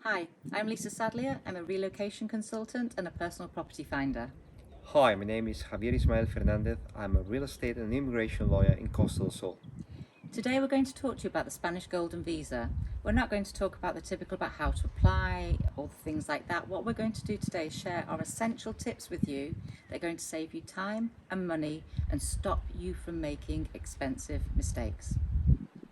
Hi, I'm Lisa Sadlier. I'm a relocation consultant and a personal property finder. Hi, my name is Javier Fernandez. I'm a real estate and immigration lawyer in Costa del Sol. Today we're going to talk to you about the Spanish Golden Visa. We're not going to talk about the typical about how to apply or things like that. What we're going to do today is share our essential tips with you. They're going to save you time and money and stop you from making expensive mistakes.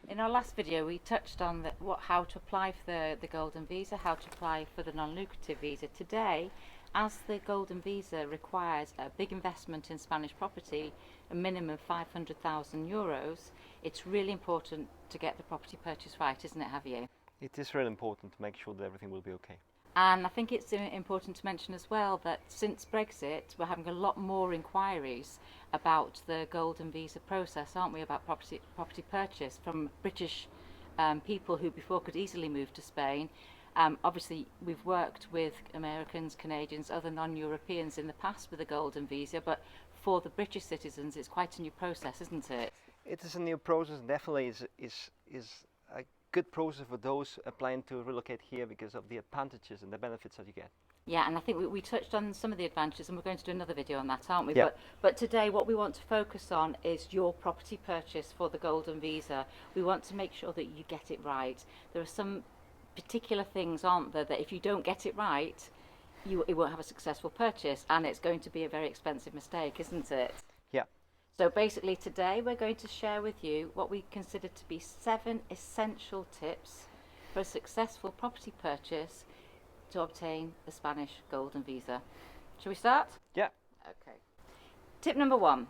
In our last video, we touched on how to apply for the Golden Visa, how to apply for the non-lucrative visa. Today, as the Golden Visa requires a big investment in Spanish property, a minimum of €500,000, it's really important to get the property purchase right, isn't it, Javier? It is really important to make sure that everything will be okay. And I think it's important to mention as well that since Brexit, we're having a lot more inquiries about the Golden Visa process, aren't we, about property purchase from British people who before could easily move to Spain. Obviously, we've worked with Americans, Canadians, other non-Europeans in the past with the Golden Visa, but for the British citizens, it's quite a new process, isn't it? It is a new process, definitely is a good process for those applying to relocate here because of the advantages and the benefits that you get. Yeah, and I think we touched on some of the advantages, and we're going to do another video on that, aren't we? Yeah. But today, what we want to focus on is your property purchase for the Golden Visa. We want to make sure that you get it right. There are some particular things, aren't there, that if you don't get it right, it won't have a successful purchase, and it's going to be a very expensive mistake, isn't it? Yeah. So basically, today we're going to share with you what we consider to be 7 essential tips for a successful property purchase to obtain the Spanish Golden Visa. Shall we start? Yeah. Okay. Tip number 1,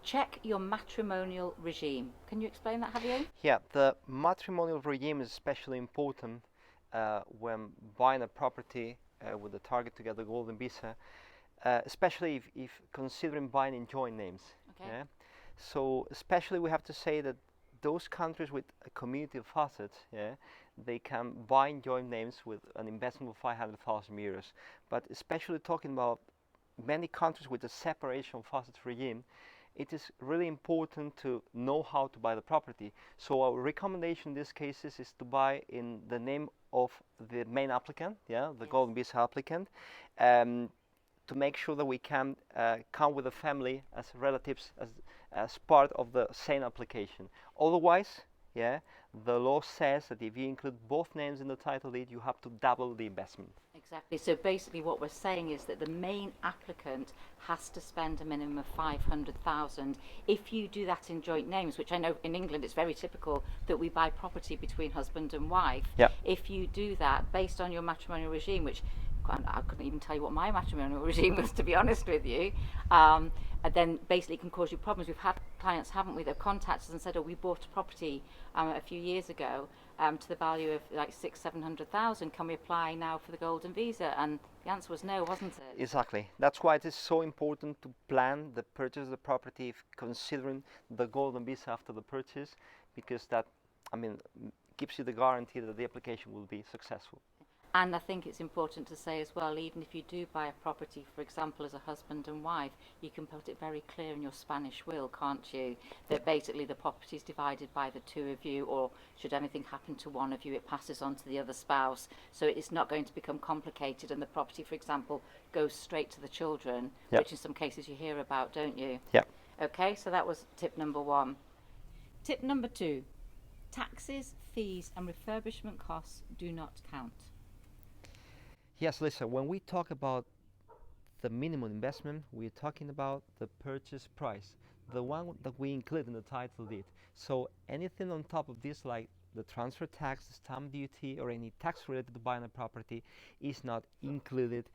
check your matrimonial regime. Can you explain that, Javier? Yeah, the matrimonial regime is especially important when buying a property with the target to get the Golden Visa, especially if considering buying in joint names. Okay. Yeah? So especially we have to say that those countries with a community of assets, yeah, they can buy in joint names with an investment of €500,000. But especially talking about many countries with a separation of assets regime, it is really important to know how to buy the property. So our recommendation in these cases is to buy in the name of the main applicant, yeah, the Yes. Golden Visa applicant, um, to make sure that we can count with the family as relatives as part of the same application. Otherwise, yeah, the law says that if you include both names in the title deed, you have to double the investment. Exactly. So basically, what we're saying is that the main applicant has to spend a minimum of 500,000. If you do that in joint names, which I know in England it's very typical that we buy property between husband and wife. Yeah. If you do that based on your matrimonial regime, which I couldn't even tell you what my matrimonial regime was, to be honest with you, and then basically it can cause you problems. We've had clients, haven't we, that have contacted us and said, oh, we bought a property a few years ago to the value of like 600,000-700,000. Can we apply now for the Golden Visa? And the answer was no, wasn't it? Exactly. That's why it is so important to plan the purchase of the property considering the Golden Visa after the purchase, because that, I mean, gives you the guarantee that the application will be successful. And I think it's important to say as well, even if you do buy a property, for example, as a husband and wife, you can put it very clear in your Spanish will, can't you? That basically the property is divided by the two of you, or should anything happen to one of you, it passes on to the other spouse. So it's not going to become complicated, and the property, for example, goes straight to the children, Yep. which in some cases you hear about, don't you? Yeah. Okay, so that was tip number 1. Tip number 2, taxes, fees, and refurbishment costs do not count. Yes, Lisa, when we talk about the minimum investment, we're talking about the purchase price, the one that we include in the title deed. So anything on top of this, like the transfer tax, the stamp duty, or any tax related to buying a property, is not included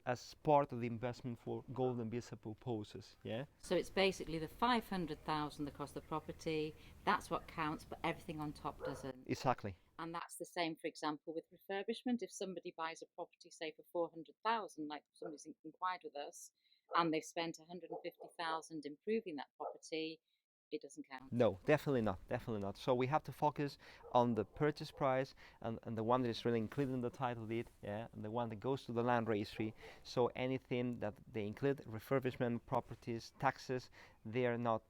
as part of the investment for Golden Visa purposes. Yeah. So it's basically the 500,000 that cost the property, that's what counts, but everything on top doesn't. Exactly. And that's the same, for example, with refurbishment. If somebody buys a property, say for 400,000, like somebody's inquired with us, and they've spent 150,000 improving that property, it doesn't count. No, definitely not. Definitely not. So we have to focus on the purchase price and the one that is really included in the title deed, yeah, and the one that goes to the land registry. So anything that they include, refurbishment, properties, taxes, they are not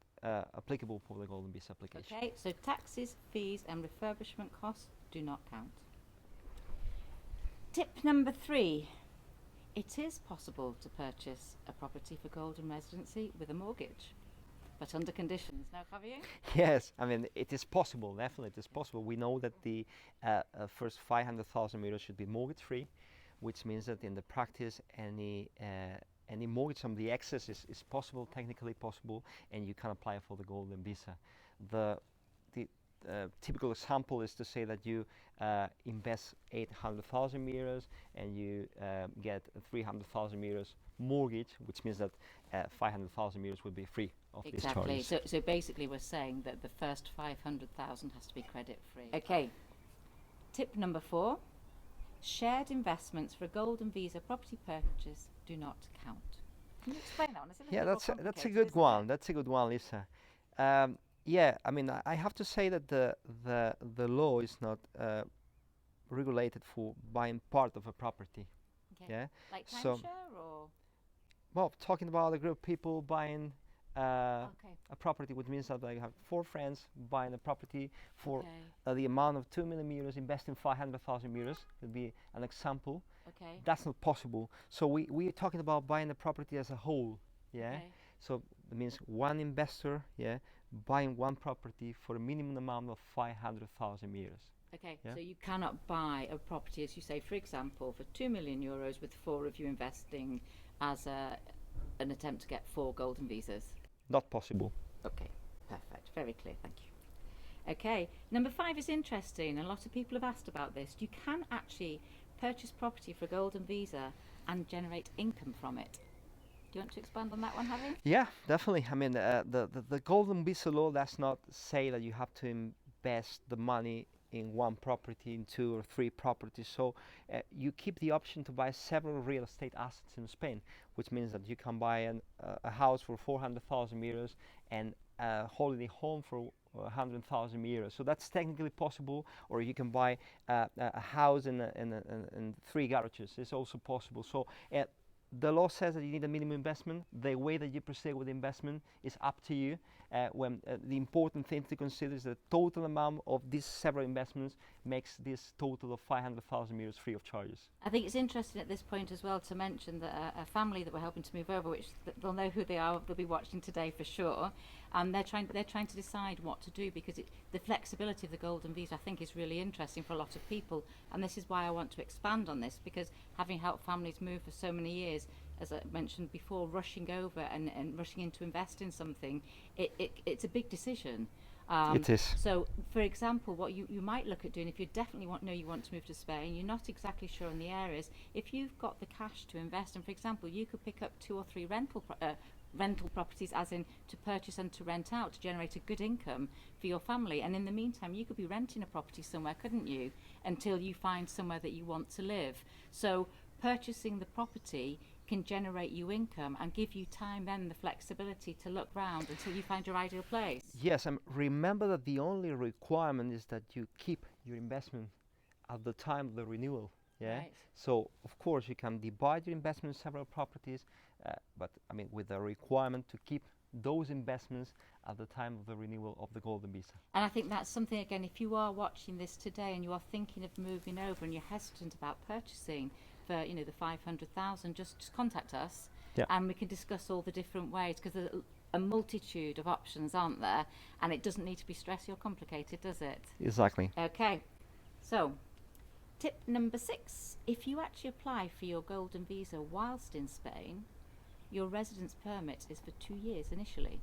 applicable for the Golden Visa application. Okay, so taxes, fees, and refurbishment costs do not count. Tip number 3. It is possible to purchase a property for golden residency with a mortgage, but under conditions. Now, Javier? Yes, I mean, it is possible, definitely it is possible. We know that the first 500,000 euros should be mortgage free, which means that in the practice any mortgage on the excess is possible, technically possible, and you can apply for the golden visa. The typical example is to say that you invest 800,000 euros and you get 300,000 euros mortgage, which means that 500,000 euros will be free of these Exactly. charges. So basically we're saying that the first 500,000 has to be credit free. Okay. Tip number 4. Shared investments for a golden visa property purchase do not count. Can you explain that one? It's a little Yeah, bit more that's a complicated, good isn't one. it? That's a good one, Lisa. Yeah, I mean, I have to say that the law is not regulated for buying part of a property. Okay. Yeah. Like So, timeshare or? well, talking about a group of people buying Okay. a property, which means that I have 4 friends buying a property for Okay. the amount of 2 million euros, investing 500,000 euros. Would be an example. Okay. That's not possible. So we are talking about buying the property as a whole. Yeah. Okay. So it means one investor, yeah, buying one property for a minimum amount of 500,000 euros. Okay, Yeah. so you cannot buy a property, as you say, for example, for 2 million euros with 4 of you investing as an attempt to get 4 golden visas. Not possible. Okay, perfect. Very clear, thank you. Okay, number 5 is interesting. A lot of people have asked about this. You can actually purchase property for a golden visa and generate income from it. Do you want to expand on that one, Javi? Yeah, definitely. I mean, the golden visa law does not say that you have to invest the money in one property, in 2 or 3 properties. So you keep the option to buy several real estate assets in Spain, which means that you can buy a house for 400,000 euros and a holiday home for 100,000 euros. So that's technically possible. Or you can buy a house and 3 garages. It's also possible. So the law says that you need a minimum investment. The way that you proceed with the investment is up to you. The important thing to consider is the total amount of these several investments makes this total of 500,000 euros free of charges. I think it's interesting at this point as well to mention that a family that we're helping to move over, which they'll know who they are, they'll be watching today for sure, and they're trying to decide what to do because the flexibility of the golden visa I think is really interesting for a lot of people, and this is why I want to expand on this, because having helped families move for so many years, as I mentioned before, rushing over and rushing in to invest in something, it's a big decision. It is. So, for example, what you might look at doing if you definitely know you want to move to Spain, you're not exactly sure on the areas. If you've got the cash to invest, and for example, you could pick up 2 or 3 rental properties, as in to purchase and to rent out, to generate a good income for your family. And in the meantime, you could be renting a property somewhere, couldn't you, until you find somewhere that you want to live. So, purchasing the property can generate you income and give you time then the flexibility to look round until you find your ideal place. Yes, and remember that the only requirement is that you keep your investment at the time of the renewal. Yeah. Right. So of course you can divide your investment in several properties, but I mean with the requirement to keep those investments at the time of the renewal of the golden visa. And I think that's something, again, if you are watching this today and you are thinking of moving over and you're hesitant about purchasing for the 500,000, just contact us. Yeah. And we can discuss all the different ways, because there's a multitude of options, aren't there? And it doesn't need to be stressy or complicated, does it? Exactly. Okay, so tip number 6, if you actually apply for your golden visa whilst in Spain, your residence permit is for 2 years initially.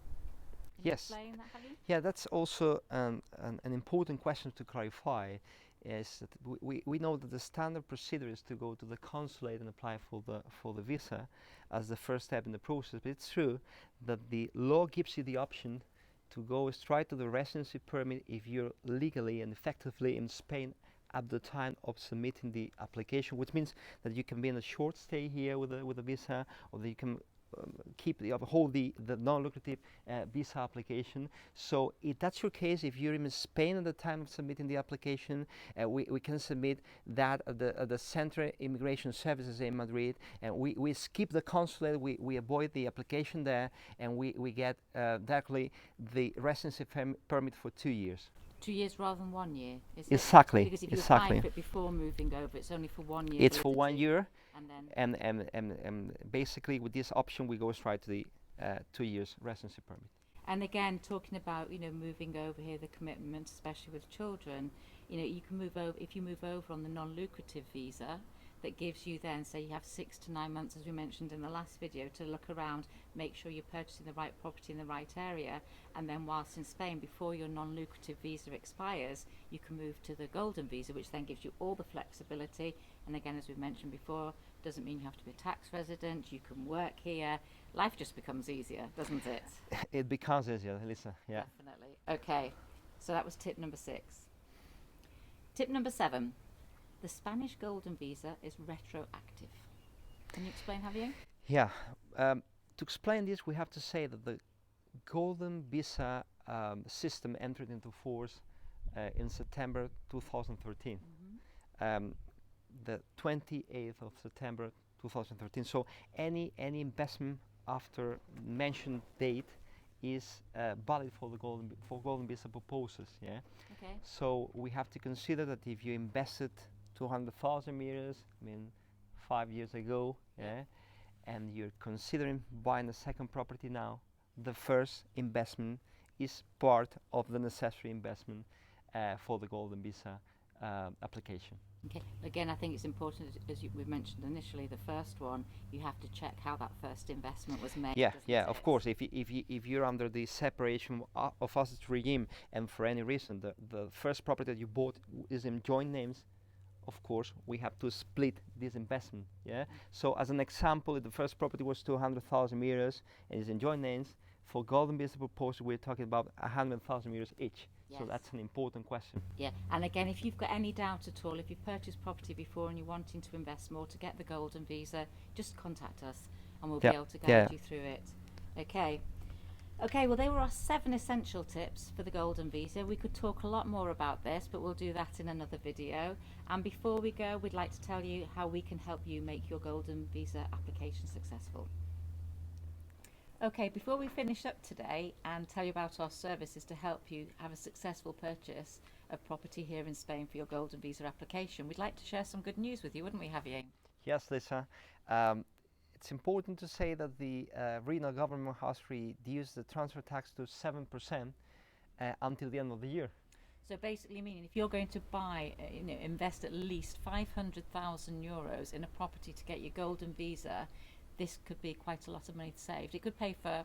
Can you Yes. explain that, Javi? Yeah, that's also an important question to clarify. Is that we know that the standard procedure is to go to the consulate and apply for the visa as the first step in the process. But it's true that the law gives you the option to go straight to the residency permit if you're legally and effectively in Spain at the time of submitting the application, which means that you can be in a short stay here with a visa, or that you can hold the non-lucrative visa application. So if that's your case, if you're in Spain at the time of submitting the application, we can submit that at the Central Immigration Services in Madrid, and we skip the consulate, we avoid the application there, and we get directly the residency permit for 2 years. 2 years rather than 1 year, is it? Exactly. Because if you Exactly. apply for it before moving over, it's only for 1 year. It's for 1 year, And then and basically with this option we go straight to the 2 years residency permit. And again, talking about, you know, moving over here, the commitment, especially with children, you know, you can move over, if you move over on the non-lucrative visa, that gives you then, say you have 6 to 9 months, as we mentioned in the last video, to look around, make sure you're purchasing the right property in the right area, and then whilst in Spain, before your non-lucrative visa expires, you can move to the golden visa, which then gives you all the flexibility. And again, as we mentioned before, doesn't mean you have to be a tax resident, you can work here. Life just becomes easier, doesn't it? It becomes easier, Lisa. Yeah. Definitely. Okay, so that was tip number 6. Tip number 7. The Spanish Golden Visa is retroactive. Can you explain, Javier? Yeah. To explain this, we have to say that the golden visa system entered into force in September 2013. The 28th of September 2013. So any investment after mentioned date is valid for the golden visa proposals. Yeah. Okay. So we have to consider that if you invested 200,000 euros, I mean 5 years ago, yeah, and you're considering buying a second property now, the first investment is part of the necessary investment for the golden visa application. Okay. Again, I think it's important, as we mentioned initially, the first one, you have to check how that first investment was made. Yeah, yeah, of course. If you're under the separation of assets regime, and for any reason the first property that you bought is in joint names, of course we have to split this investment. Yeah. So as an example, if the first property was 200,000 euros and is in joint names, for golden visa proposal we're talking about 100,000 euros each. Yes. So that's an important question. Yeah, and again, if you've got any doubt at all, if you've purchased property before and you're wanting to invest more to get the golden visa, just contact us and we'll be able to guide you through it. Okay. Okay, well, they were our 7 essential tips for the golden visa. We could talk a lot more about this, but we'll do that in another video. And before we go, we'd like to tell you how we can help you make your golden visa application successful. Okay, before we finish up today and tell you about our services to help you have a successful purchase of property here in Spain for your golden visa application, we'd like to share some good news with you, wouldn't we, Javier? Yes, Lisa. It's important to say that the regional government has reduced the transfer tax to 7% until the end of the year. So basically meaning if you're going to buy, invest at least 500,000 euros in a property to get your golden visa, this could be quite a lot of money saved. It could pay for,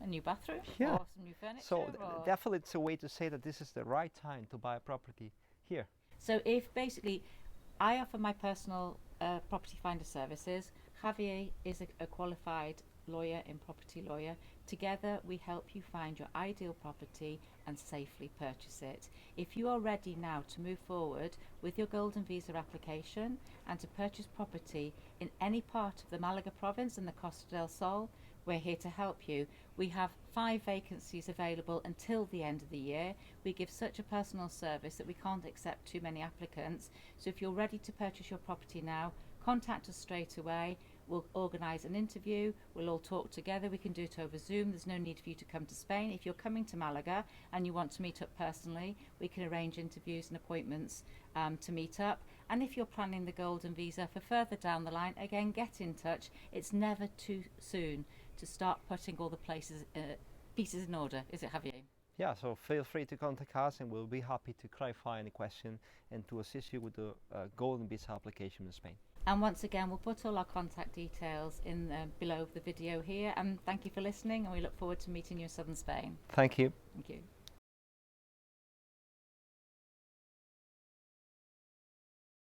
a new bathroom or some new furniture. So definitely it's a way to say that this is the right time to buy a property here. So if basically I offer my personal property finder services, Javier is a qualified lawyer in property lawyer. Together we help you find your ideal property and safely purchase it. If you are ready now to move forward with your golden visa application and to purchase property in any part of the Malaga province and the Costa del Sol, we're here to help you. We have 5 vacancies available until the end of the year. We give such a personal service that we can't accept too many applicants. So if you're ready to purchase your property now, contact us straight away. We'll organise an interview, we'll all talk together, we can do it over Zoom, there's no need for you to come to Spain. If you're coming to Malaga and you want to meet up personally, we can arrange interviews and appointments to meet up. And if you're planning the golden visa for further down the line, again, get in touch. It's never too soon to start putting all the pieces in order, is it, Javier? Yeah, so feel free to contact us and we'll be happy to clarify any question and to assist you with the golden visa application in Spain. And once again, we'll put all our contact details in below the video here. And thank you for listening, and we look forward to meeting you in southern Spain. Thank you. Thank you.